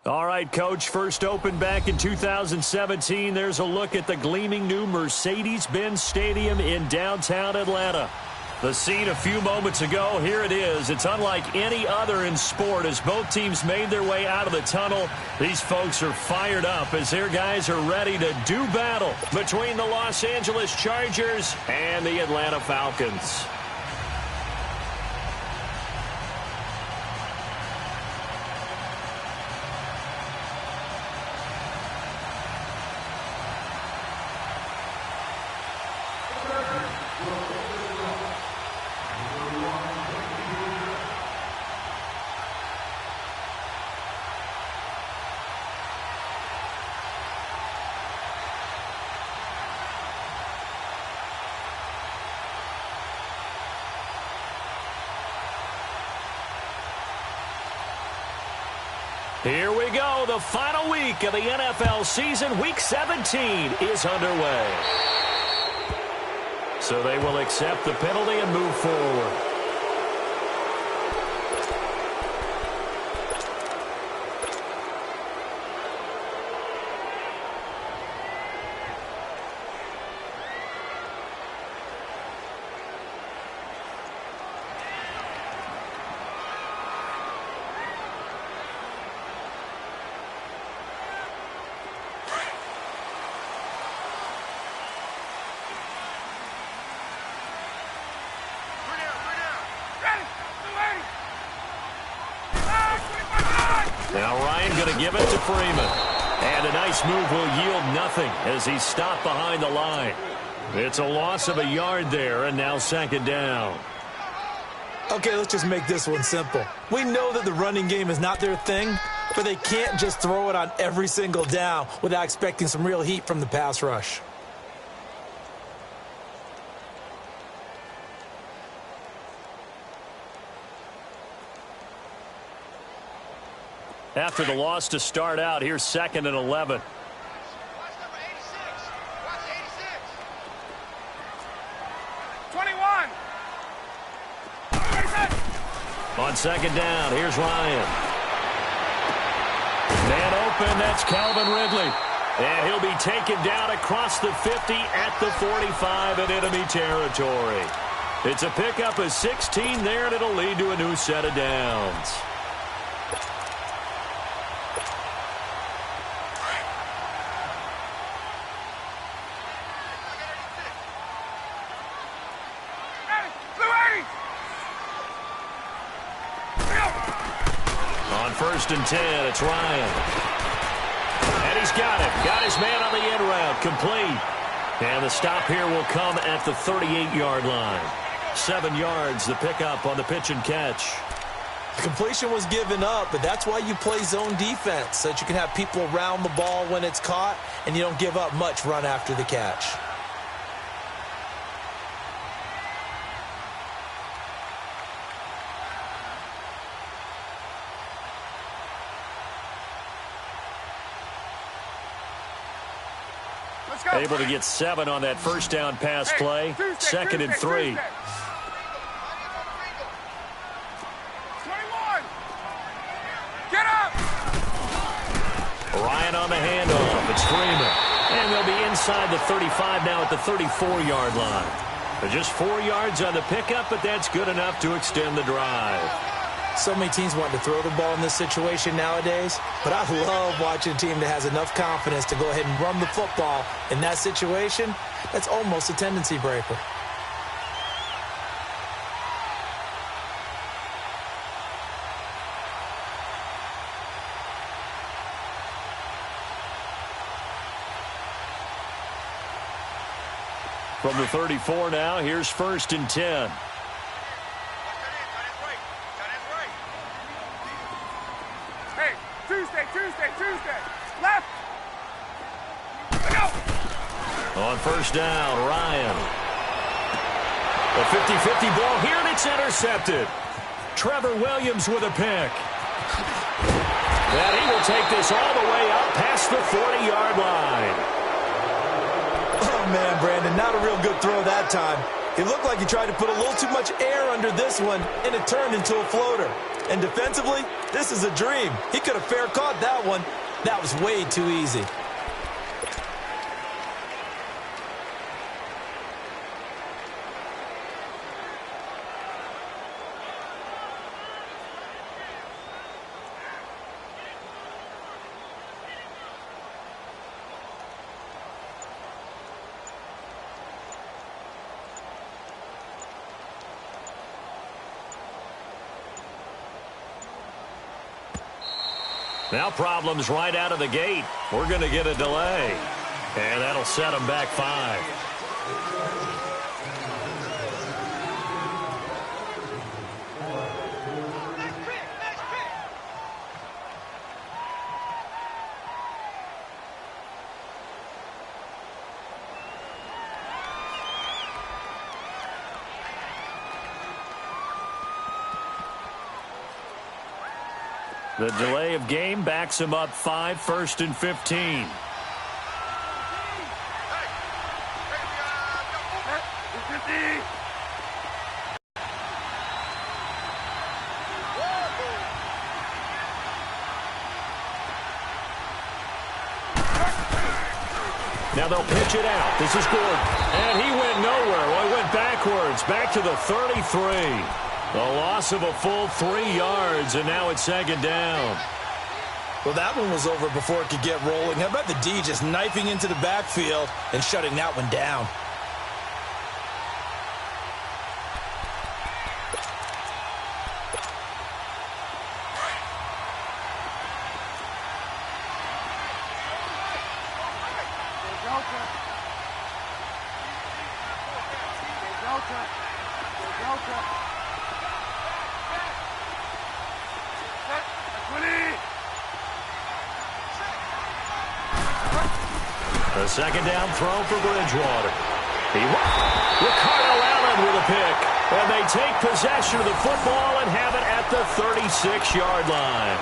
All right, Coach, first opened back in 2017. There's a look at the gleaming new Mercedes-Benz Stadium in downtown Atlanta. The scene a few moments ago, here it is. It's unlike any other in sport as both teams made their way out of the tunnel. These folks are fired up as their guys are ready to do battle between the Los Angeles Chargers and the Atlanta Falcons. Here we go. The final week of the NFL season. Week 17 is underway. So they will accept the penalty and move forward. Now Ryan going to give it to Freeman. And a nice move will yield nothing as he's stopped behind the line. It's a loss of a yard there, and now second down. Okay, let's just make this one simple. We know that the running game is not their thing, but they can't just throw it on every single down without expecting some real heat from the pass rush. After the loss to start out, here's second and 11. Watch number 86. Watch 86. 21. On second down, here's Ryan. Man open, that's Calvin Ridley. And he'll be taken down across the 50 at the 45 in enemy territory. It's a pickup of 16 there, and it'll lead to a new set of downs. First and 10, it's Ryan. And he's got it. Got his man on the in route, complete. And the stop here will come at the 38-yard line. 7 yards, the pickup on the pitch and catch. The completion was given up, but that's why you play zone defense, so that you can have people around the ball when it's caught, and you don't give up much run after the catch. Able to get 7 on that first down pass play. Second and 3. 21. Get up! Ryan on the handoff. It's Freeman. And they'll be inside the 35 now at the 34-yard line. Just 4 yards on the pickup, but that's good enough to extend the drive. So many teams want to throw the ball in this situation nowadays, but I love watching a team that has enough confidence to go ahead and run the football. In that situation, that's almost a tendency breaker. From the 34 now, here's first and 10. Tuesday. Left. Go. On first down, Ryan. A 50-50 ball here, and it's intercepted. Trevor Williams with a pick. And he will take this all the way up past the 40-yard line. Oh, man, Brandon, not a real good throw that time. It looked like he tried to put a little too much air under this one, and it turned into a floater. And defensively, this is a dream. He could have fair caught that one. That was way too easy. Now problems right out of the gate. We're going to get a delay. And that'll set them back 5. The delay of game backs him up 5, 1st and 15. Now they'll pitch it out. This is Gordon. And he went nowhere. Well, he went backwards, back to the 33. A loss of a full 3 yards, and now it's 2nd down. Well, that one was over before it could get rolling. How about the D just knifing into the backfield and shutting that one down? The 2nd down throw for Bridgewater. Ricardo Allen with a pick. And they take possession of the football and have it at the 36-yard line.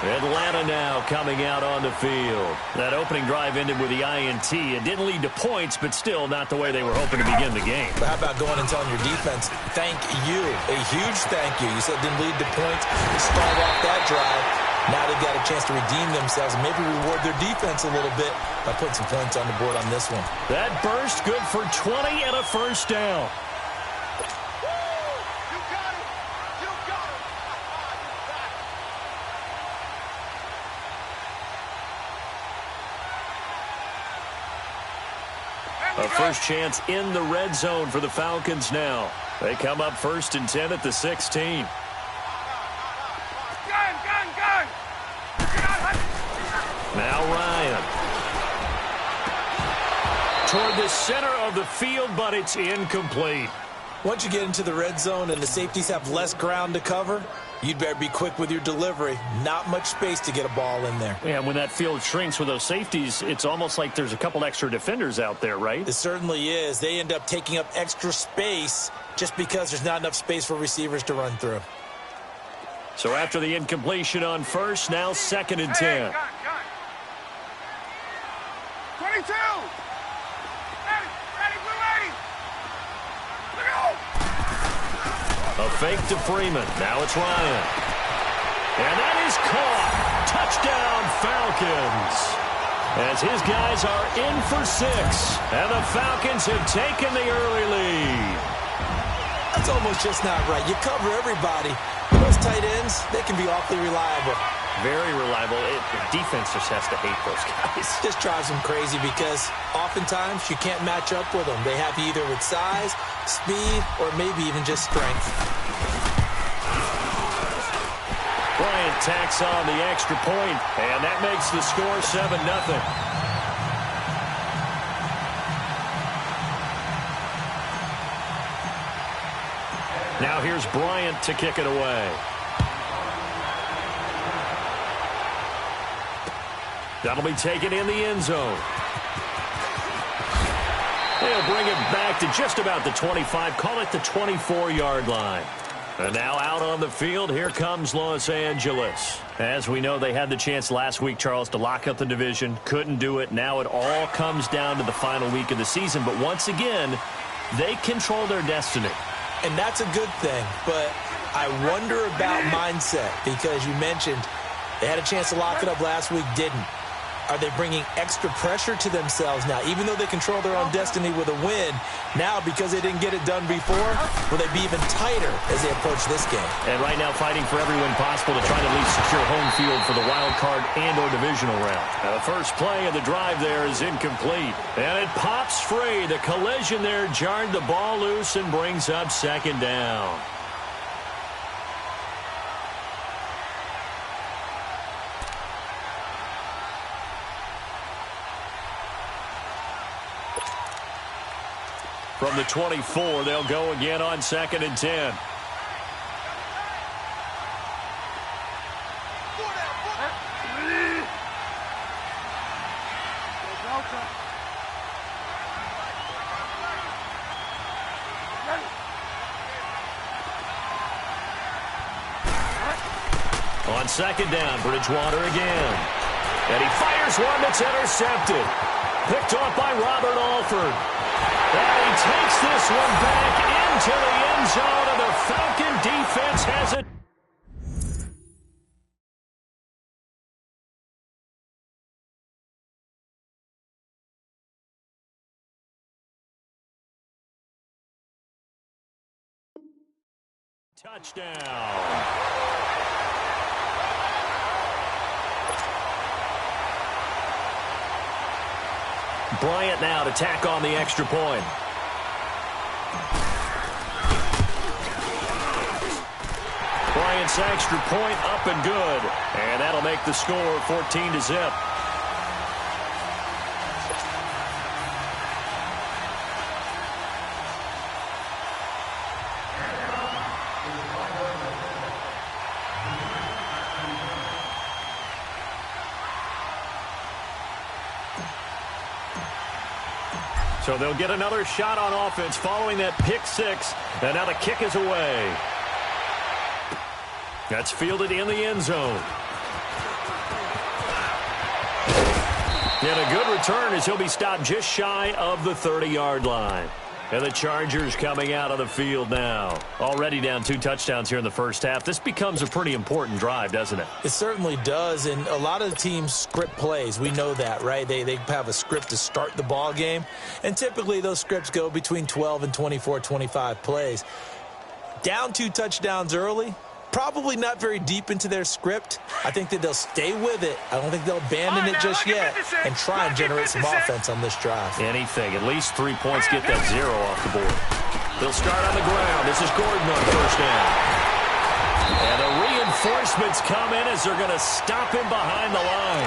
Atlanta now coming out on the field. That opening drive ended with the INT. It didn't lead to points, but still not the way they were hoping to begin the game. But how about going and telling your defense, thank you, a huge thank you. You said it didn't lead to points. They started off that drive. Now they've got a chance to redeem themselves and maybe reward their defense a little bit by putting some points on the board on this one. That burst good for 20 and a 1st down. A first chance in the red zone for the Falcons now. They come up 1st and 10 at the 16. Now Ryan. Toward the center of the field, but it's incomplete. Once you get into the red zone and the safeties have less ground to cover, you'd better be quick with your delivery. Not much space to get a ball in there. Yeah, when that field shrinks with those safeties, it's almost like there's a couple extra defenders out there, right? It certainly is. They end up taking up extra space just because there's not enough space for receivers to run through. So after the incompletion on 1st, now 2nd and 10. 22! A fake to Freeman. Now it's Ryan. And that is caught. Touchdown, Falcons. As his guys are in for 6. And the Falcons have taken the early lead. That's almost just not right. You cover everybody. Those tight ends, they can be awfully reliable. Very reliable. Defense just has to hate those guys. Just drives them crazy because oftentimes you can't match up with them. They have you either with size, speed, or maybe even just strength. Bryant tacks on the extra point, and that makes the score 7-0. Now here's Bryant to kick it away. That'll be taken in the end zone. They'll bring it back to just about the 25. Call it the 24-yard line. And now out on the field, here comes Los Angeles. As we know, they had the chance last week, Charles, to lock up the division. Couldn't do it. Now it all comes down to the final week of the season. But once again, they control their destiny. And that's a good thing. But I wonder about mindset, because you mentioned they had a chance to lock it up last week, didn't. Are they bringing extra pressure to themselves now? Even though they control their own destiny with a win, now because they didn't get it done before, will they be even tighter as they approach this game? And right now fighting for every win possible to try to at least secure home field for the wild card and or divisional round. Now, the first play of the drive there is incomplete. And it pops free. The collision there jarred the ball loose and brings up second down. From the 24, they'll go again on 2nd and 10. On 2nd down, Bridgewater again. And he fires one that's intercepted. Picked off by Robert Alford. And he takes this one back into the end zone, and the Falcon defense has it. Touchdown. Bryant now to tack on the extra point. Bryant's extra point up and good. And that'll make the score 14-0. So they'll get another shot on offense following that pick six. And now the kick is away. That's fielded in the end zone. And a good return as he'll be stopped just shy of the 30-yard line. And the Chargers coming out of the field now. Already down 2 touchdowns here in the first half. This becomes a pretty important drive, doesn't it? It certainly does, and a lot of the teams script plays. We know that, right? They have a script to start the ball game, and typically those scripts go between 12 and 24, 25 plays. Down 2 touchdowns early, probably not very deep into their script. I think that they'll stay with it. I don't think they'll abandon it just yet and try and generate some offense on this drive. Anything. At least 3 points get that 0 off the board. They'll start on the ground. This is Gordon on first down. And the reinforcements come in as they're going to stop him behind the line.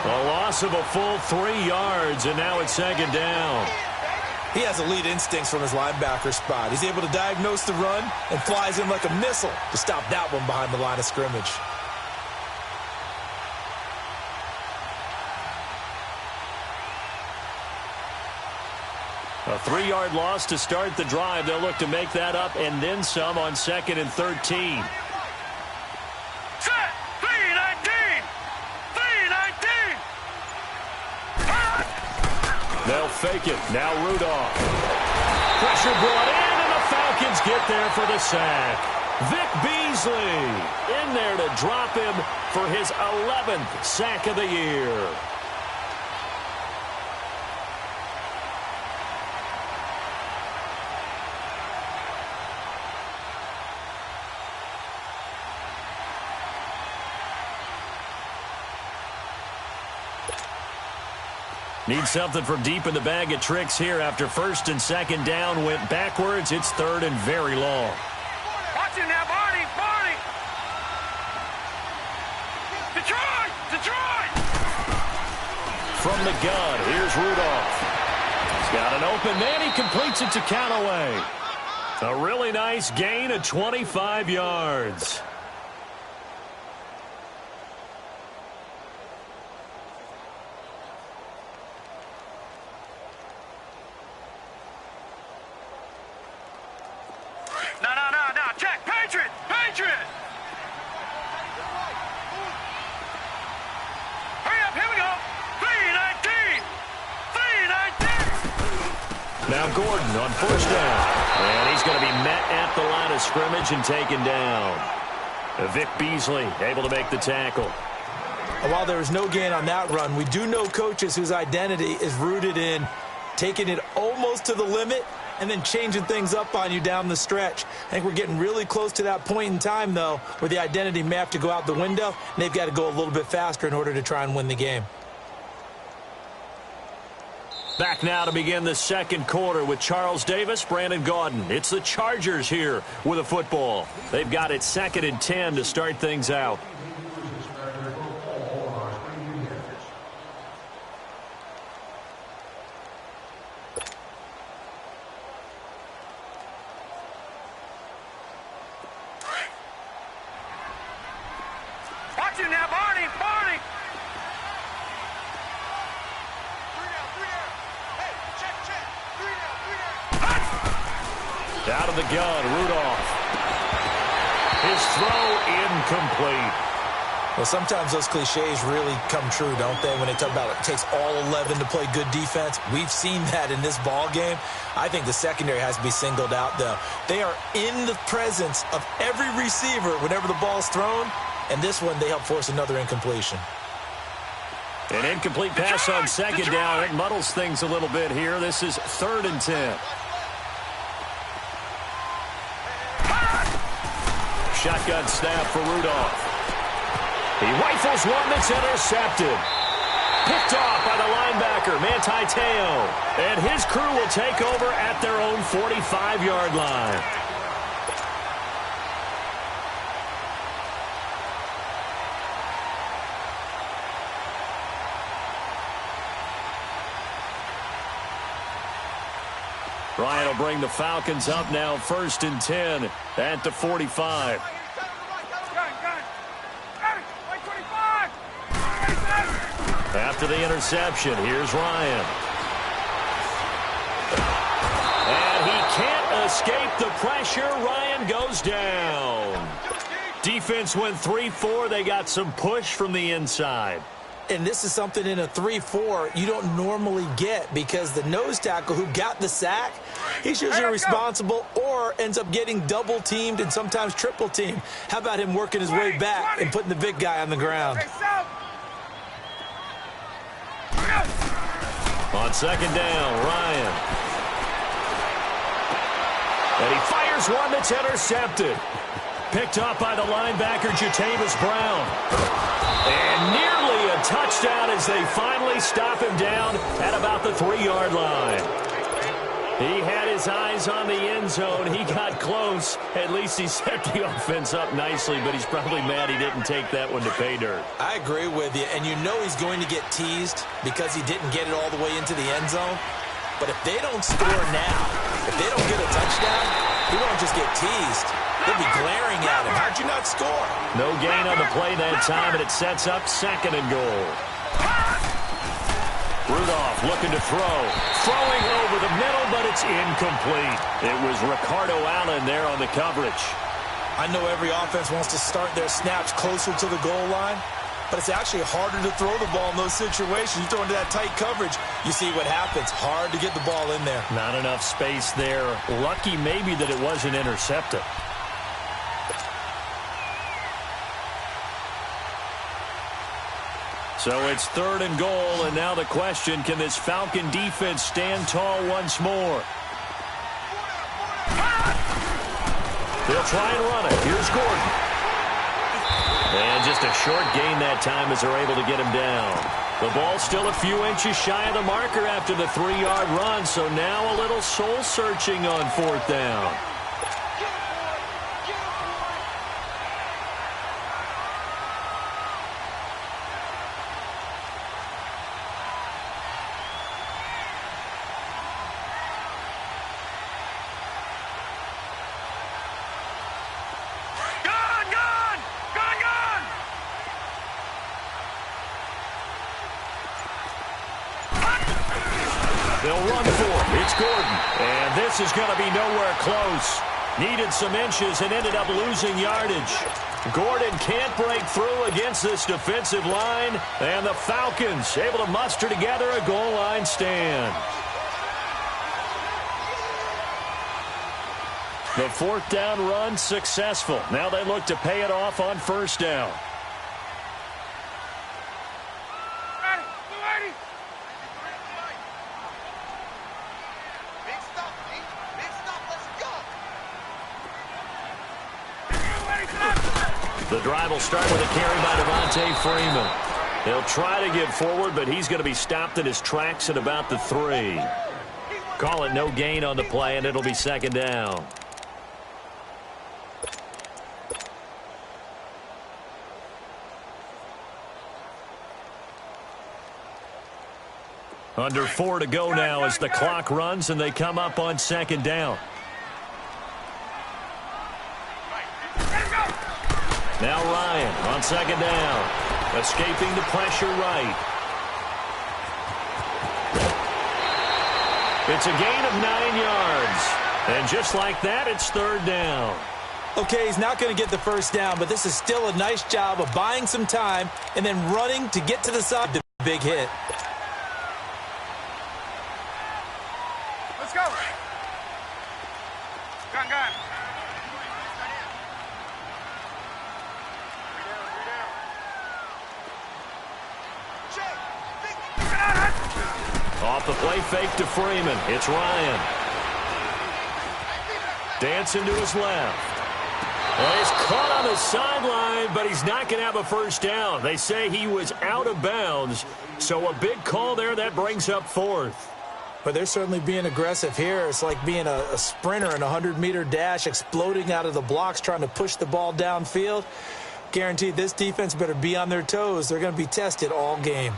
A loss of a full 3 yards, and now it's 2nd down. He has elite instincts from his linebacker spot. He's able to diagnose the run and flies in like a missile to stop that one behind the line of scrimmage. A 3-yard loss to start the drive. They'll look to make that up and then some on 2nd and 13. Set! 3-19! 3-19! They'll fake it. Now Rudolph. Pressure brought in, and the Falcons get there for the sack. Vic Beasley in there to drop him for his 11th sack of the year. Need something from deep in the bag of tricks here after 1st and 2nd down went backwards. It's 3rd and very long. Watch it now, Barney! Barney! Detroit! Detroit! From the gun, here's Rudolph. He's got an open man. He completes it to Callaway. A really nice gain of 25 yards. No, no, no, no. Jack, Patriots! Now Gordon on first down. And he's going to be met at the line of scrimmage and taken down. Vic Beasley able to make the tackle. While there was no gain on that run, we do know coaches whose identity is rooted in taking it almost to the limit and then changing things up on you down the stretch. I think we're getting really close to that point in time, though, where the identity may have to go out the window, and they've got to go a little bit faster in order to try and win the game. Back now to begin the second quarter with Charles Davis, Brandon Gaudin. It's the Chargers here with a football. They've got it 2nd and 10 to start things out. Watch him now, Barney! Barney! Out of the gun, Rudolph. His throw incomplete. Well, sometimes those cliches really come true, don't they, when they talk about it takes all 11 to play good defense. We've seen that in this ball game. I think the secondary has to be singled out, though. They are in the presence of every receiver whenever the ball's thrown, and this one they help force another incompletion. An incomplete pass on second down. It muddles things a little bit here. This is 3rd and 10. Shotgun snap for Rudolph. He rifles one that's intercepted. Picked off by the linebacker, Manti Te'o. And his crew will take over at their own 45-yard line. Ryan will bring the Falcons up now 1st and 10 at the 45. After the interception, here's Ryan. And he can't escape the pressure. Ryan goes down. Defense went 3-4. They got some push from the inside. And this is something in a 3-4 you don't normally get because the nose tackle who got the sack, he's usually responsible or ends up getting double-teamed and sometimes triple-teamed. How about him working his way back and putting the big guy on the ground? On second down, Ryan. And he fires one that's intercepted. Picked up by the linebacker, Jatavis Brown. And nearly a touchdown as they finally stop him down at about the 3-yard line. He had his eyes on the end zone. He got close. At least he set the offense up nicely, but he's probably mad he didn't take that one to pay dirt. I agree with you, and you know he's going to get teased because he didn't get it all the way into the end zone. But if they don't score now, if they don't get a touchdown, he won't just get teased. They'll be glaring at him. How'd you not score? No gain on the play that time, and it sets up 2nd and goal. Rudolph looking to throw. Throwing over the middle, but it's incomplete. It was Ricardo Allen there on the coverage. I know every offense wants to start their snaps closer to the goal line, but it's actually harder to throw the ball in those situations. You throw into that tight coverage, you see what happens. Hard to get the ball in there. Not enough space there. Lucky maybe that it wasn't intercepted. So it's 3rd and goal, and now the question, can this Falcon defense stand tall once more? They'll try and run it. Here's Gordon. And just a short gain that time as they're able to get him down. The ball's still a few inches shy of the marker after the 3-yard run, so now a little soul-searching on 4th down. They'll run for it. It's Gordon. And this is going to be nowhere close. Needed some inches and ended up losing yardage. Gordon can't break through against this defensive line. And the Falcons able to muster together a goal line stand. The fourth down run successful. Now they look to pay it off on first down. The drive will start with a carry by Devontae Freeman. He'll try to get forward, but he's going to be stopped in his tracks at about the 3. Call it no gain on the play, and it'll be second down. Under 4 to go now as the clock runs, and they come up on second down. Now Ryan on second down. Escaping the pressure right. It's a gain of 9 yards. And just like that, it's third down. Okay, he's not going to get the first down, but this is still a nice job of buying some time and then running to get to the side. The big hit. Let's go. Gun. Off the play fake to Freeman. It's Ryan. Dancing to his left. Well, he's caught on the sideline, but he's not going to have a first down. They say he was out of bounds, so a big call there. That brings up fourth. But they're certainly being aggressive here. It's like being a sprinter in a 100-meter dash, exploding out of the blocks, trying to push the ball downfield. Guaranteed this defense better be on their toes. They're going to be tested all game.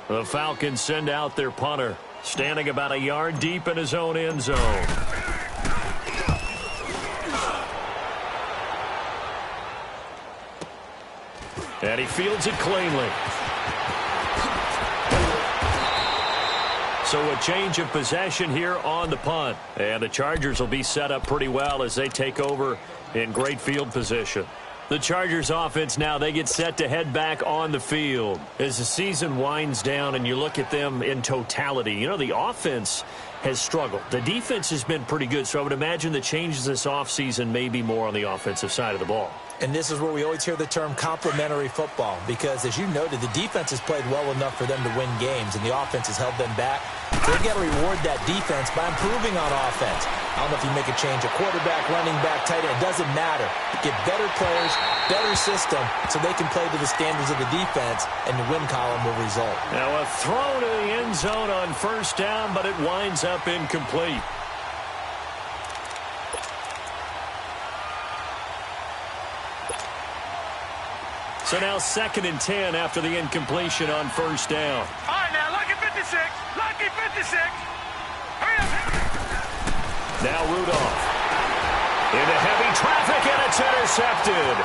The Falcons send out their punter, standing about a yard deep in his own end zone. And he fields it cleanly. So a change of possession here on the punt. And the Chargers will be set up pretty well as they take over in great field position. The Chargers offense now, they get set to head back on the field. As the season winds down and you look at them in totality, you know, the offense has struggled. The defense has been pretty good, so I would imagine the changes this offseason may be more on the offensive side of the ball. And this is where we always hear the term complementary football because, as you noted, the defense has played well enough for them to win games, and the offense has held them back. They've got to reward that defense by improving on offense. I don't know if you make a change, a quarterback, running back, tight end, it doesn't matter. Get better players, better system, so they can play to the standards of the defense, and the win column will result. Now a throw to the end zone on first down, but it winds up incomplete. So now 2nd and 10 after the incompletion on first down. All right, now, lucky 56. Lucky 56. Hurry up. Now Rudolph. Into heavy traffic, and it's intercepted.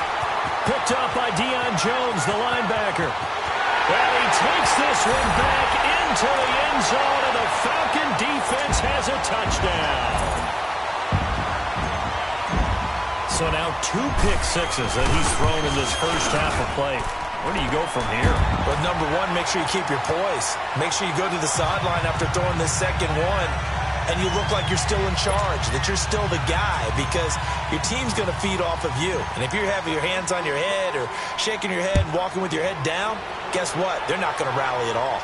Picked up by Deion Jones, the linebacker. And he takes this one back into the end zone, and the Falcon defense has a touchdown. So now 2 pick sixes that he's thrown in this first half of play. Where do you go from here? Well, number one, make sure you keep your poise. Make sure you go to the sideline after throwing this second one, and you look like you're still in charge, that you're still the guy, because your team's going to feed off of you. And if you're having your hands on your head or shaking your head and walking with your head down, guess what? They're not going to rally at all.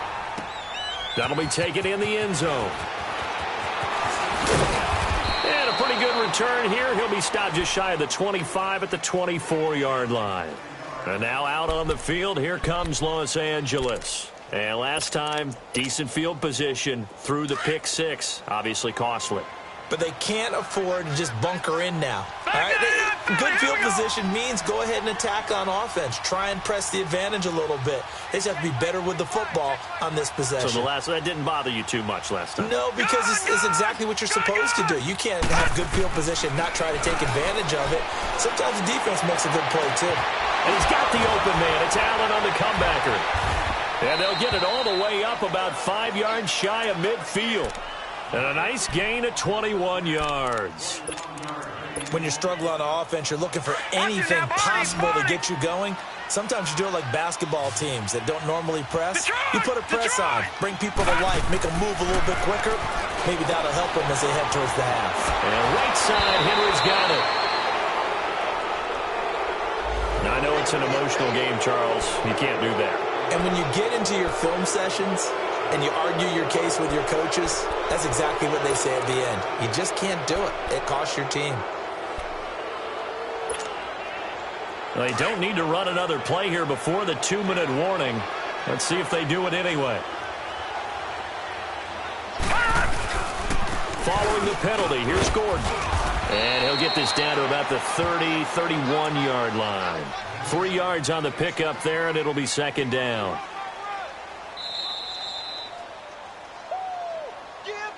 That'll be taken in the end zone. And a pretty good return here. He'll be stopped just shy of the 25 at the 24-yard line. And now out on the field, here comes Los Angeles. And last time, decent field position through the pick six. Obviously costly. But they can't afford to just bunker in now. All right? Good field position means go ahead and attack on offense. Try and press the advantage a little bit. They just have to be better with the football on this possession. So that didn't bother you too much last time? No, because it's exactly what you're supposed to do. You can't have good field position, not try to take advantage of it. Sometimes the defense makes a good play, too. And he's got the open man. It's Allen on the comebacker. And they'll get it all the way up about 5 yards shy of midfield. And a nice gain of 21 yards. When you struggle on offense, you're looking for anything possible to get you going. Sometimes you do it like basketball teams that don't normally press. You put a press on, bring people to life, make them move a little bit quicker. Maybe that'll help them as they head towards the half. And right side, Henry's got it. Now, I know it's an emotional game, Charles. You can't do that. And when you get into your film sessions and you argue your case with your coaches, that's exactly what they say at the end. You just can't do it. It costs your team. They don't need to run another play here before the 2-minute warning. Let's see if they do it anyway. Following the penalty, here's Gordon. And he'll get this down to about the 30, 31-yard line. 3 yards on the pickup there, and it'll be second down. Yeah.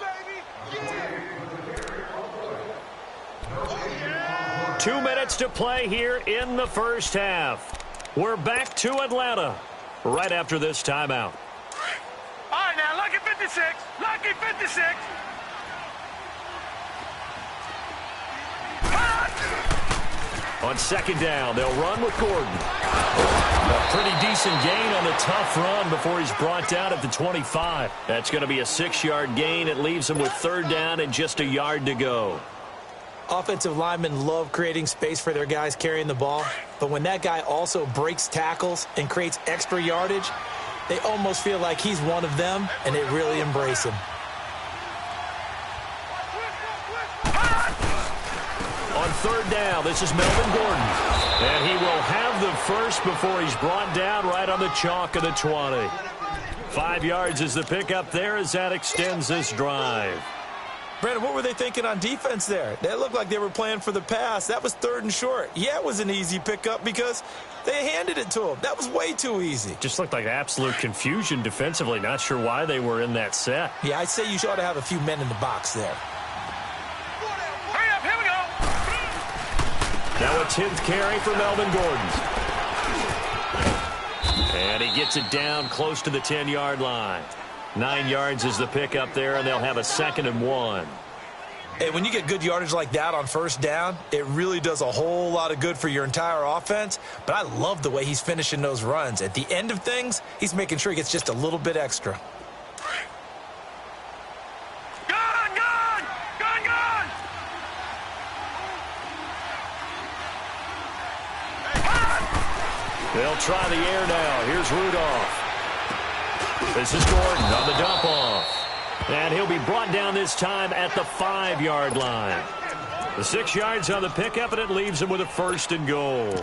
2 minutes to play here in the first half. We're back to Atlanta right after this timeout. All right, now, lucky 56. Lucky 56. On second down, they'll run with Gordon. A pretty decent gain on the tough run before he's brought down at the 25. That's going to be a 6-yard gain. It leaves him with third down and just a yard to go. Offensive linemen love creating space for their guys carrying the ball, but when that guy also breaks tackles and creates extra yardage, they almost feel like he's one of them, and they really embrace him. On third down, this is Melvin Gordon. And he will have the first before he's brought down right on the chalk of the 20. 5 yards is the pickup there as that extends this drive. Brandon, what were they thinking on defense there? They looked like they were playing for the pass. That was 3rd and short. Yeah, it was an easy pickup because they handed it to him. That was way too easy. Just looked like absolute confusion defensively. Not sure why they were in that set. Yeah, I'd say you ought to have a few men in the box there. Hurry up, here we go. Now a 10th carry for Melvin Gordon. And he gets it down close to the 10-yard line. 9 yards is the pickup there, and they'll have a 2nd and 1. Hey, when you get good yardage like that on first down, it really does a whole lot of good for your entire offense. But I love the way he's finishing those runs. At the end of things, he's making sure he gets just a little bit extra. They'll try the air now. Here's Rudolph. This is Gordon on the dump off. And he'll be brought down this time at the 5-yard line. The 6 yards on the pickup, and it leaves him with a 1st and goal.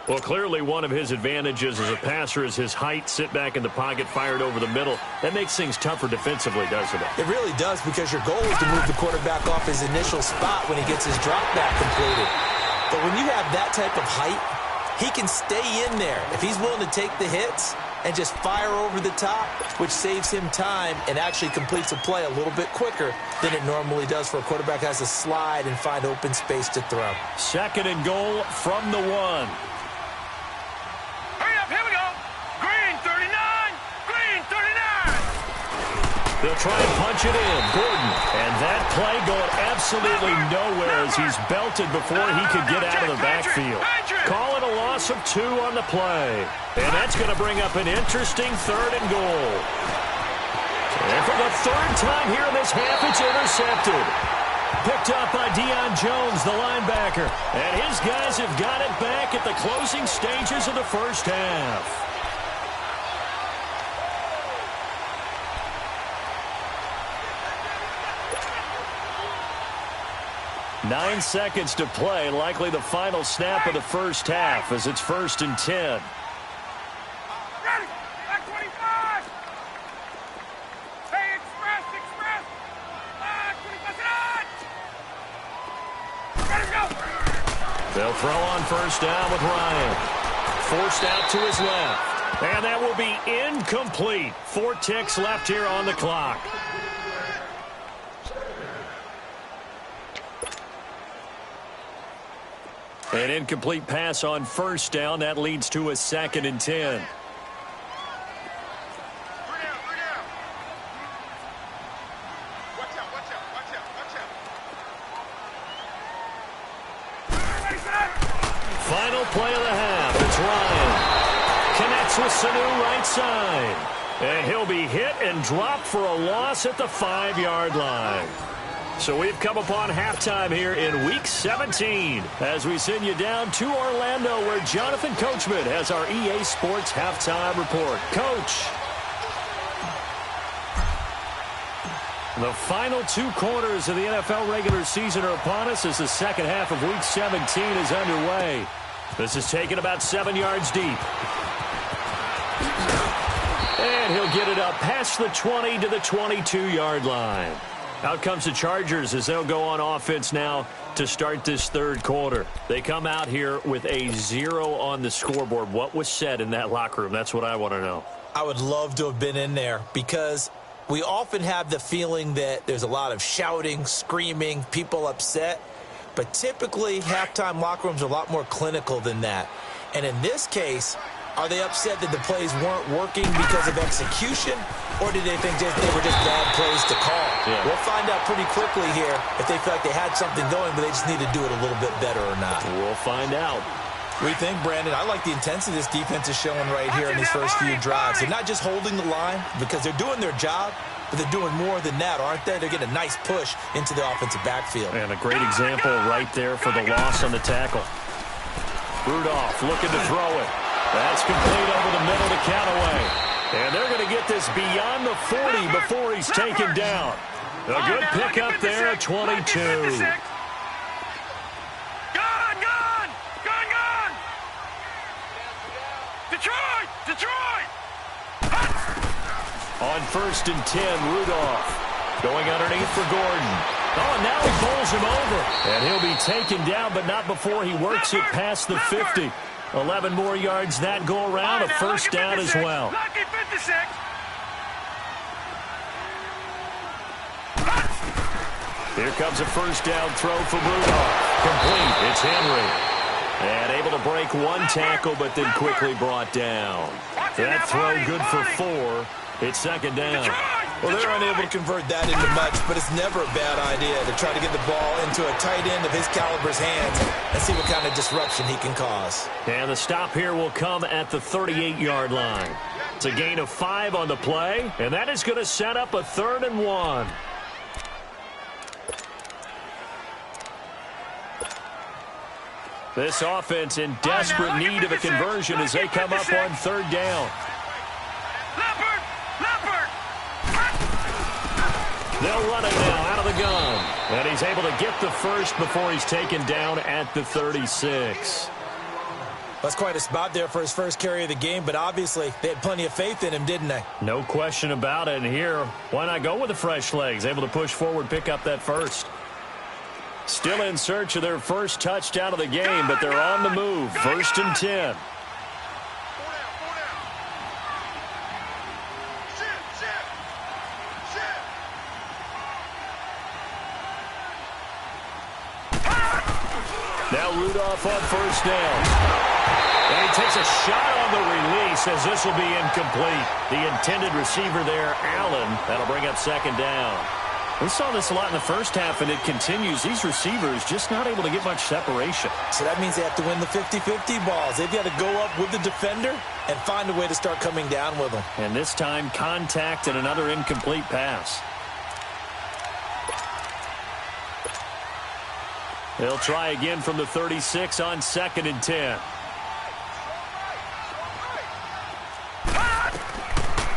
Well, clearly one of his advantages as a passer is his height. Sit back in the pocket, fired over the middle. That makes things tougher defensively, doesn't it? It really does, because your goal is to move the quarterback off his initial spot when he gets his drop back completed. But when you have that type of height, he can stay in there if he's willing to take the hits and just fire over the top, which saves him time and actually completes a play a little bit quicker than it normally does for a quarterback who has to slide and find open space to throw. 2nd and goal from the 1. Hurry up, here we go. Green 39. Green 39. They'll try and punch it in. Gordon. And that play going absolutely nowhere as he's belted before he could get out of the backfield. Call it a loss of 2 on the play. And that's going to bring up an interesting 3rd and goal. And for the 3rd time here in this half, it's intercepted. Picked up by Deion Jones, the linebacker. And his guys have got it back at the closing stages of the first half. Nine seconds to play, likely the final snap of the first half as it's 1st and 10. Ready. Back 25. Hey, express. 25 on. Ready to go. They'll throw on first down with Ryan. Forced out to his left. And that will be incomplete. 4 ticks left here on the clock. An incomplete pass on first down. That leads to a 2nd and 10. play of the half. It's Ryan. Connects with Sanu right side. And he'll be hit and dropped for a loss at the 5-yard line. So we've come upon halftime here in Week 17 as we send you down to Orlando where Jonathan Coachman has our EA Sports Halftime Report. Coach. The final 2 quarters of the NFL regular season are upon us as the second half of Week 17 is underway. This is taken about 7 yards deep. And he'll get it up past the 20 to the 22-yard line. Out comes the Chargers as they'll go on offense now to start this third quarter. They come out here with a 0 on the scoreboard. What was said in that locker room? That's what I want to know. I would love to have been in there because we often have the feeling that there's a lot of shouting, screaming, people upset. But typically, halftime locker rooms are a lot more clinical than that. And in this case, are they upset that the plays weren't working because of execution, or did they think they were just bad plays to call? Yeah. We'll find out pretty quickly here if they feel like they had something going, but they just need to do it a little bit better or not. We'll find out. We think, Brandon, I like the intensity this defense is showing right here in these first few drives. They're not just holding the line because they're doing their job, but they're doing more than that, aren't they? They're getting a nice push into the offensive backfield. And a great example right there for the loss on the tackle. Rudolph looking to throw it. That's complete over the middle to Callaway. And they're going to get this beyond the 40 before he's taken down. A good pickup there at 22. Gone! Detroit! On 1st and 10, Rudolph going underneath for Gordon. Oh, and now he bowls him over. And he'll be taken down, but not before he works it past the 50. 11 more yards that go around, a first down as well. Here comes a first down throw for Rudolph. Complete. It's Henry. And able to break 1 tackle, but then quickly brought down. That throw good for 4. It's second down. Well, they're unable to convert that into much, but it's never a bad idea to try to get the ball into a tight end of his caliber's hands and see what kind of disruption he can cause. And the stop here will come at the 38-yard line. It's a gain of 5 on the play, and that is going to set up a 3rd and 1. This offense in desperate need of a conversion as they come up on 3rd down. They'll run it now out of the gun. And he's able to get the first before he's taken down at the 36. That's quite a spot there for his first carry of the game, but obviously they had plenty of faith in him, didn't they? No question about it. And here, why not go with the fresh legs? Able to push forward, pick up that first. Still in search of their first touchdown of the game, but they're on the move. 1st and 10. Now Rudolph on 1st down. And he takes a shot on the release as this will be incomplete. The intended receiver there, Allen. That'll bring up 2nd down. We saw this a lot in the first half, and it continues. These receivers just not able to get much separation. So that means they have to win the 50-50 balls. They've got to go up with the defender and find a way to start coming down with them. And this time, contact and another incomplete pass. They'll try again from the 36 on 2nd and 10.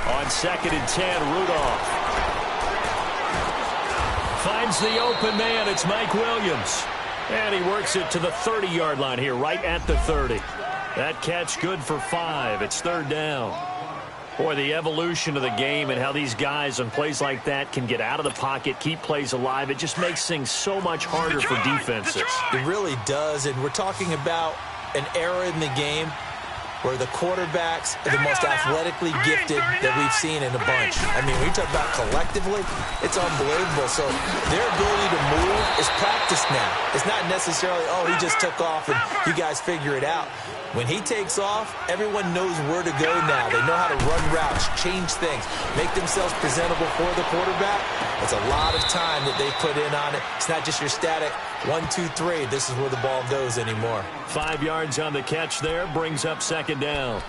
On 2nd and 10, Rudolph finds the open man. It's Mike Williams. And he works it to the 30-yard line here, right at the 30. That catch good for 5. It's 3rd down. Boy, the evolution of the game and how these guys on plays like that can get out of the pocket, keep plays alive, it just makes things so much harder for defenses. It really does, and we're talking about an era in the game where the quarterbacks are the most athletically gifted that we've seen in a bunch. I mean, when you talk about collectively, it's unbelievable. So their ability to move is practiced now. It's not necessarily, oh, he just took off and you guys figure it out. When he takes off, everyone knows where to go now. They know how to run routes, change things, make themselves presentable for the quarterback. It's a lot of time that they put in on it. It's not just your static 1, 2, 3. This is where the ball goes anymore. 5 yards on the catch there, brings up second down.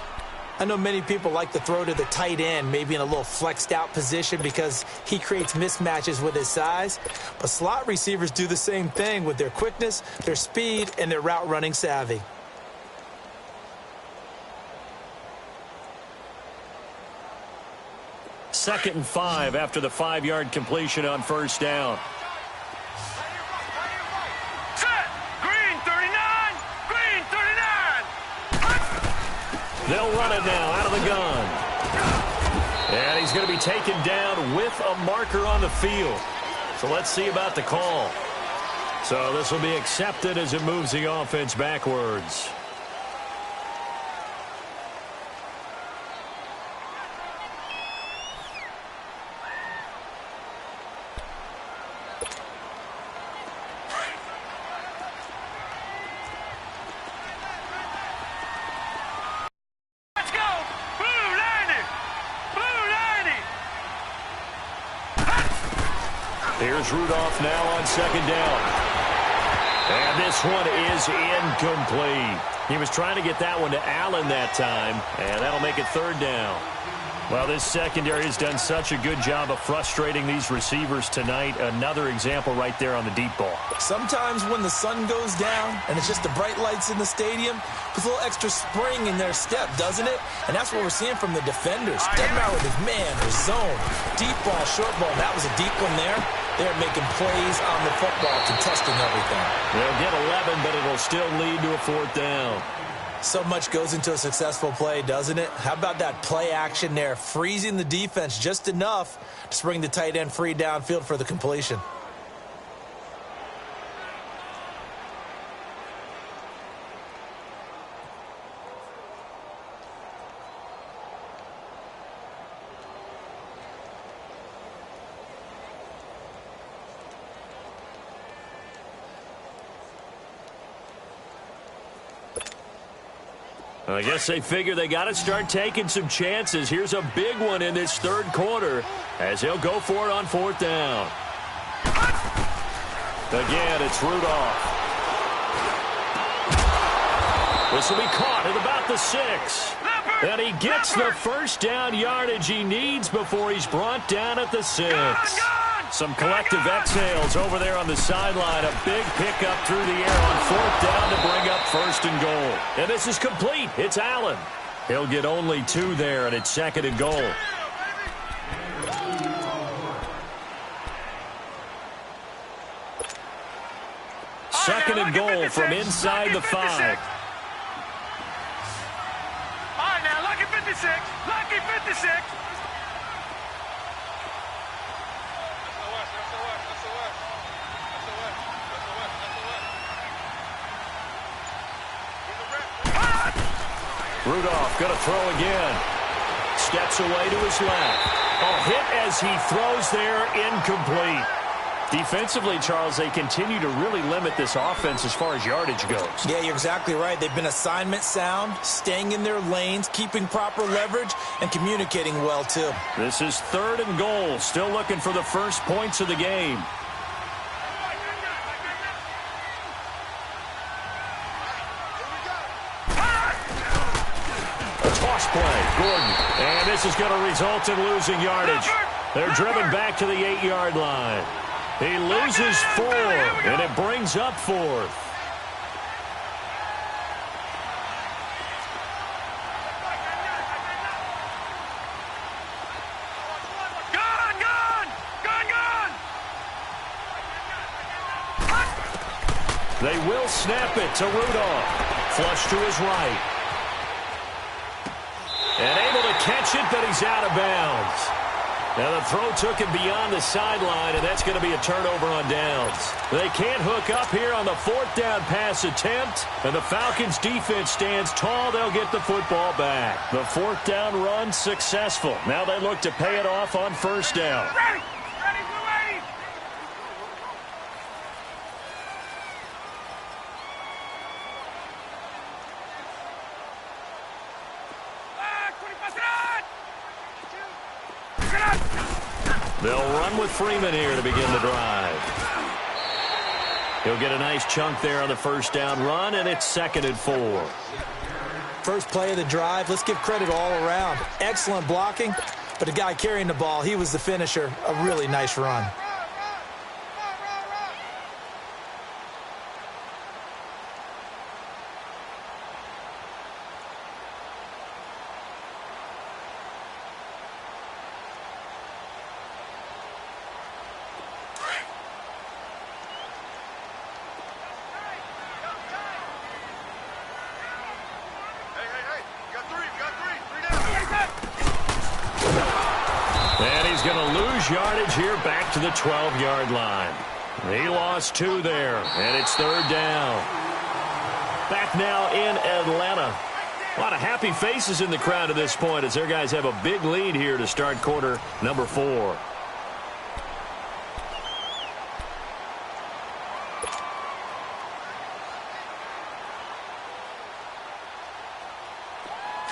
I know many people like to throw to the tight end, maybe in a little flexed out position because he creates mismatches with his size. But slot receivers do the same thing with their quickness, their speed, and their route running savvy. Second and 5 after the 5-yard completion on first down. Set. Green 39. Green 39. They'll run it now out of the gun. And he's going to be taken down with a marker on the field. So let's see about the call. So this will be accepted as it moves the offense backwards. Here's Rudolph now on second down. And this one is incomplete. He was trying to get that one to Allen that time, and that'll make it third down. Well, this secondary has done such a good job of frustrating these receivers tonight. Another example right there on the deep ball. Sometimes when the sun goes down and it's just the bright lights in the stadium, there's a little extra spring in their step, doesn't it? And that's what we're seeing from the defenders. Doesn't matter with his man or zone, deep ball, short ball. That was a deep one there. They're making plays on the football, contesting everything. They'll get 11, but it'll still lead to a fourth down. So much goes into a successful play, doesn't it? How about that play action there, freezing the defense just enough to bring the tight end free downfield for the completion. I guess they figure they got to start taking some chances. Here's a big one in this third quarter as he'll go for it on fourth down. Again, it's Rudolph. This will be caught at about the 6. And he gets the first down yardage he needs before he's brought down at the 6. Some collective exhales over there on the sideline. A big pickup through the air on fourth down to bring up first and goal. And this is complete. It's Allen. He'll get only 2 there, and it's second and goal. Second and goal from inside the 5. All right, now, lucky 56. Lucky 56. Rudolph going to throw again. Steps away to his left. A hit as he throws there, incomplete. Defensively, Charles, they continue to really limit this offense as far as yardage goes. Yeah, you're exactly right. They've been assignment sound, staying in their lanes, keeping proper leverage, and communicating well, too. This is third and goal. Still looking for the first points of the game. Play, Gordon, and this is going to result in losing yardage. They're driven back to the 8-yard line. He loses 4, and it brings up 4th. They will snap it to Rudolph. Flush to his right. And able to catch it, but he's out of bounds. Now the throw took him beyond the sideline, and that's going to be a turnover on downs. They can't hook up here on the fourth down pass attempt, and the Falcons defense stands tall. They'll get the football back. The fourth down run successful. Now they look to pay it off on first down. Ready, Blue 80. They'll run with Freeman here to begin the drive. He'll get a nice chunk there on the first down run, and it's 2nd and 4. First play of the drive, let's give credit all around. Excellent blocking, but the guy carrying the ball, he was the finisher. A really nice run. And he's going to lose yardage here back to the 12-yard line. He lost 2 there, and it's 3rd down. Back now in Atlanta. A lot of happy faces in the crowd at this point as their guys have a big lead here to start quarter number 4.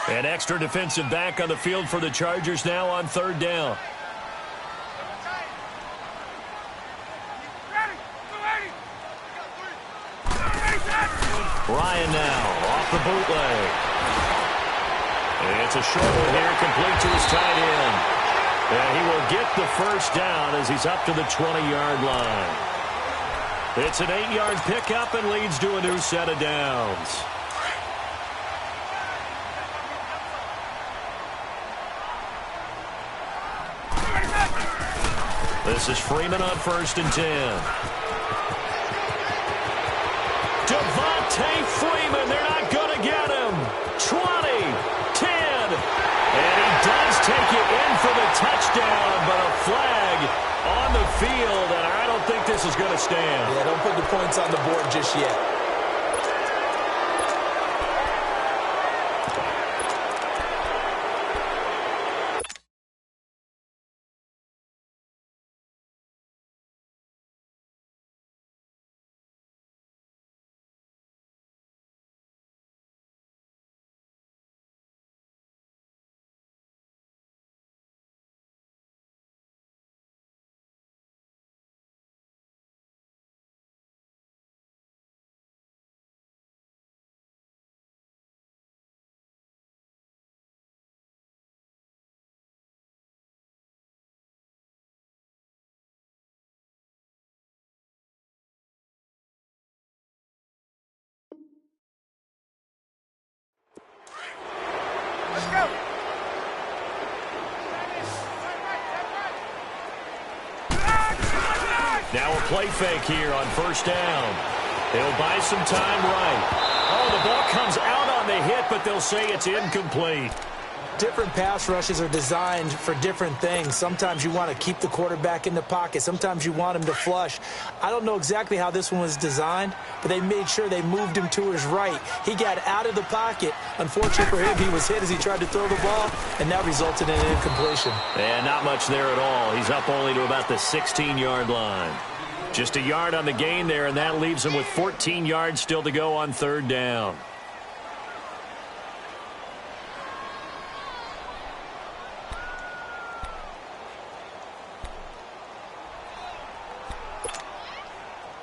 An extra defensive back on the field for the Chargers now on 3rd down. Ryan now off the bootleg. It's a short one here, complete to his tight end. And he will get the first down as he's up to the 20-yard line. It's an 8-yard pickup and leads to a new set of downs. This is Freeman on 1st and 10. Devontae Freeman, they're not going to get him. 20, 10, and he does take it in for the touchdown, but a flag on the field, and I don't think this is going to stand. Yeah, don't put the points on the board just yet. Now a play fake here on 1st down. He'll buy some time right. Oh, the ball comes out on the hit, but they'll say it's incomplete. Different pass rushes are designed for different things. Sometimes you want to keep the quarterback in the pocket. Sometimes you want him to flush. I don't know exactly how this one was designed, but they made sure they moved him to his right. He got out of the pocket. Unfortunately for him, he was hit as he tried to throw the ball, and that resulted in an incompletion. And not much there at all. He's up only to about the 16-yard line. Just a yard on the gain there, and that leaves him with 14 yards still to go on 3rd down.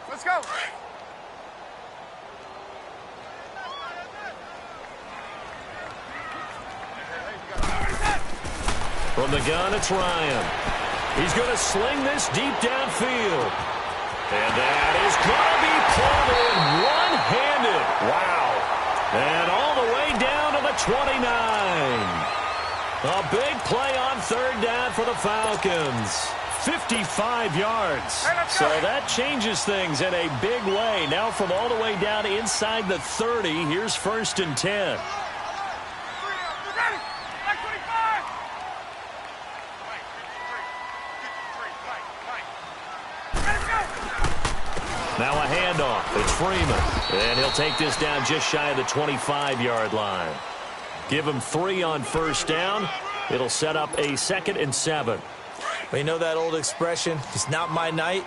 Let's go. From the gun, it's Ryan. He's going to sling this deep downfield. And that is going to be pulled in one-handed. Wow. And all the way down to the 29. A big play on 3rd down for the Falcons. 55 yards. So that changes things in a big way. Now from all the way down inside the 30, here's 1st and 10. Now a handoff. It's Freeman. And he'll take this down just shy of the 25-yard line. Give him 3 on 1st down. It'll set up a 2nd and 7. Well, you know that old expression, it's not my night.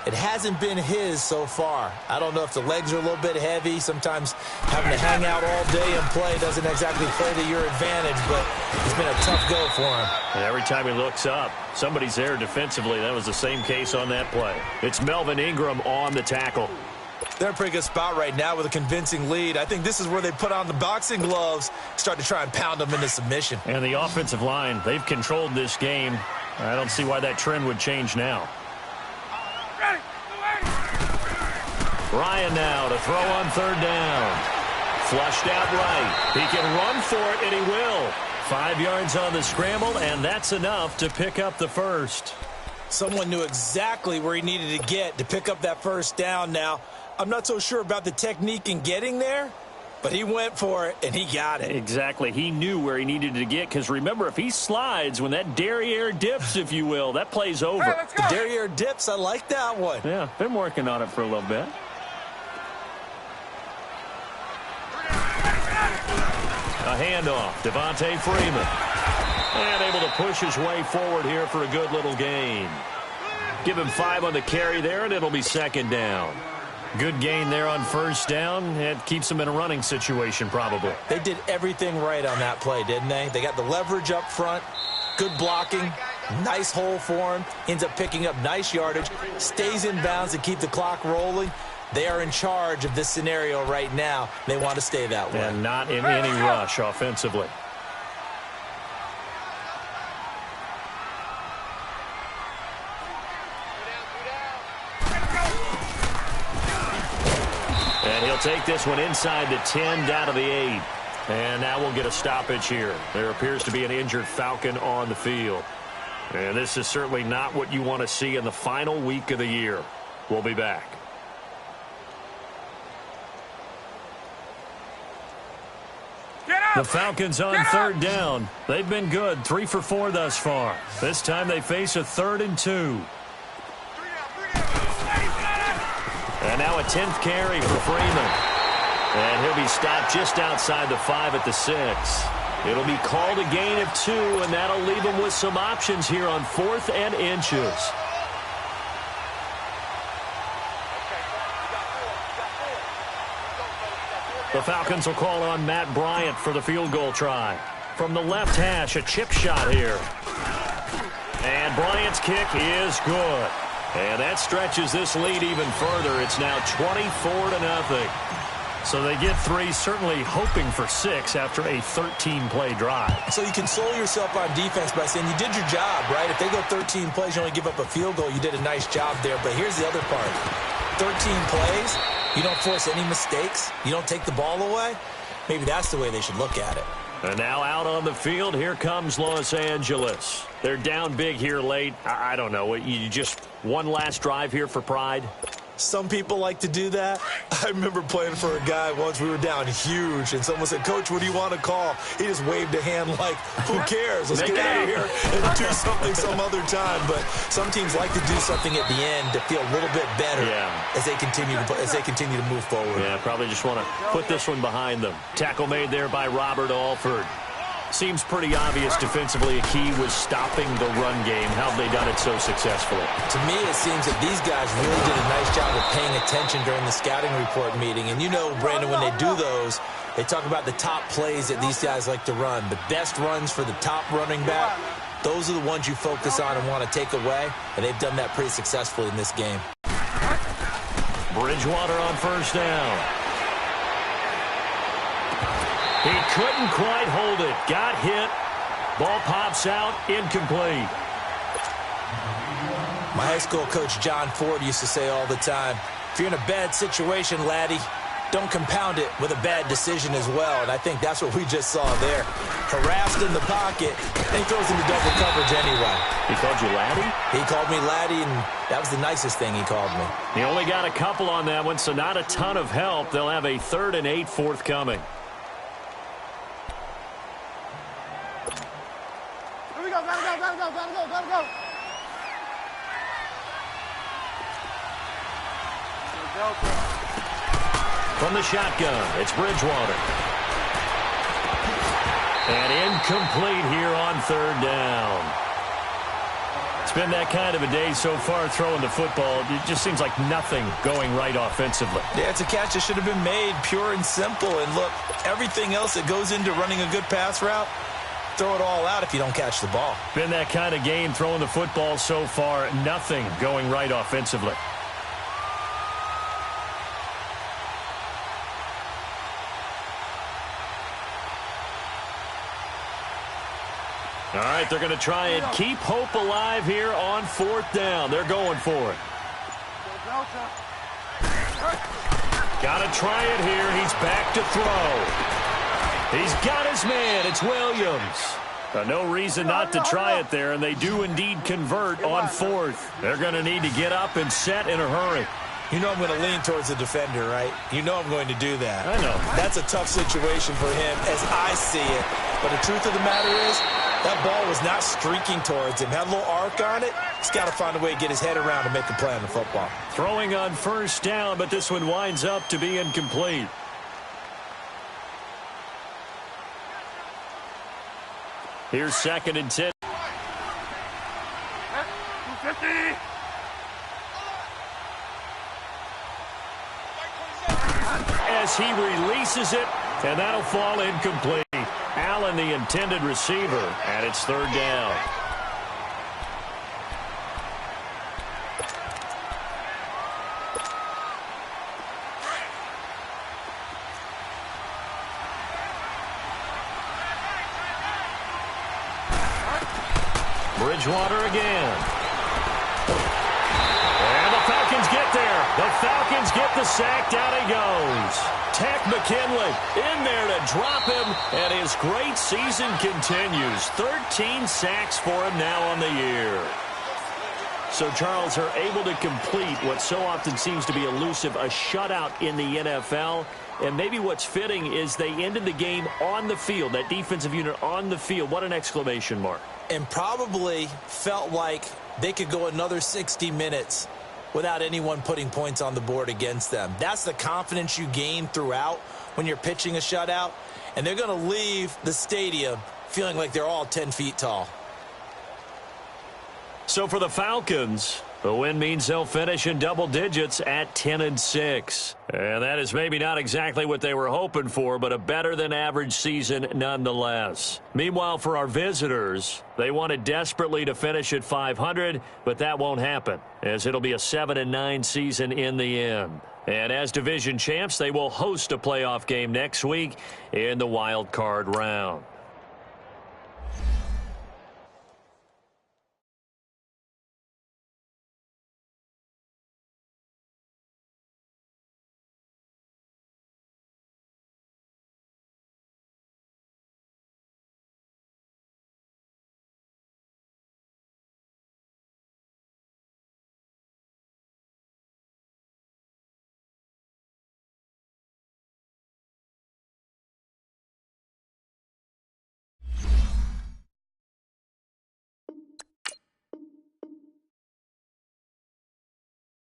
It hasn't been his so far. I don't know if the legs are a little bit heavy. Sometimes having to hang out all day and play doesn't exactly play to your advantage, but it's been a tough go for him. And every time he looks up, somebody's there defensively. That was the same case on that play. It's Melvin Ingram on the tackle. They're in a pretty good spot right now with a convincing lead. I think this is where they put on the boxing gloves, start to try and pound them into submission. And the offensive line, they've controlled this game. I don't see why that trend would change now. Ryan now to throw on third down. Flushed out right. He can run for it, and he will. 5 yards on the scramble, and that's enough to pick up the first. Someone knew exactly where he needed to get to pick up that first down now. I'm not so sure about the technique in getting there, but he went for it, and he got it. Exactly. He knew where he needed to get, because remember, if he slides, when that derriere dips, if you will, that play's over. Hey, let's go. The derriere dips, I like that one. Yeah, been working on it for a little bit. A handoff, Devontae Freeman. And able to push his way forward here for a good little gain. Give him 5 on the carry there, and it'll be second down. Good gain there on first down. It keeps them in a running situation, probably. They did everything right on that play, didn't they? They got the leverage up front, good blocking, nice hole for him, ends up picking up nice yardage, stays in bounds to keep the clock rolling. They are in charge of this scenario right now. They want to stay that way. And not in any rush offensively. And he'll take this one inside the 10, down to the 8. And now we'll get a stoppage here. There appears to be an injured Falcon on the field. And this is certainly not what you want to see in the final week of the year. We'll be back. The Falcons on third down. They've been good, 3 for 4 thus far. This time they face a 3rd and 2. And now a 10th carry for Freeman. And he'll be stopped just outside the 5 at the 6. It'll be called a gain of 2, and that'll leave him with some options here on 4th and inches. The Falcons will call on Matt Bryant for the field goal try. From the left hash, a chip shot here. And Bryant's kick is good. And that stretches this lead even further. It's now 24-0. So they get 3, certainly hoping for 6 after a 13-play drive. So you console yourself on defense by saying you did your job, right? If they go 13 plays, you only give up a field goal, you did a nice job there. But here's the other part. 13 plays, you don't force any mistakes, you don't take the ball away. Maybe that's the way they should look at it. And now out on the field, here comes Los Angeles. They're down big here late. I don't know. You just one last drive here for pride? Some people like to do that. I remember playing for a guy once. We were down huge, and someone said, "Coach, what do you want to call?" He just waved a hand like, "Who cares? Let's get out of here and do something some other time." But some teams like to do something at the end to feel a little bit better as they continue to move forward. Yeah, probably just want to put this one behind them. Tackle made there by Robert Alford. Seems pretty obvious defensively a key was stopping the run game. How have they done it so successfully? To me, it seems that these guys really did a nice job of paying attention during the scouting report meeting. And you know, Brandon, when they do those, they talk about the top plays that these guys like to run. The best runs for the top running back, those are the ones you focus on and want to take away. And they've done that pretty successfully in this game. Bridgewater on first down. He couldn't quite hold it. Got hit. Ball pops out. Incomplete. My high school coach, John Ford, used to say all the time, if you're in a bad situation, laddie, don't compound it with a bad decision as well. And I think that's what we just saw there. Harassed in the pocket, and he throws into double coverage anyway. He called you laddie? He called me laddie, and that was the nicest thing he called me. He only got a couple on that one, so not a ton of help. They'll have a 3rd and 8 forthcoming. Go. From the shotgun, it's Bridgewater. And incomplete here on 3rd down. It's been that kind of a day so far throwing the football. It just seems like nothing going right offensively. Yeah, it's a catch that should have been made, pure and simple. And look, everything else that goes into running a good pass route, throw it all out if you don't catch the ball. Been that kind of game throwing the football so far. Nothing going right offensively. All right, they're going to try and keep hope alive here on 4th down. They're going for it. Got to try it here. He's back to throw. He's got his man. It's Williams. No reason not to try it there, and they do indeed convert on 4th. They're going to need to get up and set in a hurry. You know I'm going to lean towards the defender, right? You know I'm going to do that. I know. That's a tough situation for him as I see it. But the truth of the matter is, that ball was not streaking towards him. Had a little arc on it. He's got to find a way to get his head around and make a play on the football. Throwing on 1st down, but this one winds up to be incomplete. Here's 2nd and 10. As he releases it, and that'll fall incomplete. Allen, the intended receiver, and it's 3rd down. Bridgewater again. And the Falcons get there. The Falcons get the sack. Down he goes. Tech McKinley in there to drop him, and his great season continues. 13 sacks for him now on the year. So, Charles, are able to complete what so often seems to be elusive, a shutout in the NFL. And maybe what's fitting is they ended the game on the field, that defensive unit on the field. What an exclamation mark. And probably felt like they could go another 60 minutes without anyone putting points on the board against them. That's the confidence you gain throughout when you're pitching a shutout. And they're going to leave the stadium feeling like they're all 10 feet tall. So for the Falcons, the win means they'll finish in double digits at 10-6. And that is maybe not exactly what they were hoping for, but a better than average season nonetheless. Meanwhile, for our visitors, they wanted desperately to finish at 500, but that won't happen, as it'll be a 7-9 season in the end. And as division champs, they will host a playoff game next week in the wild card round.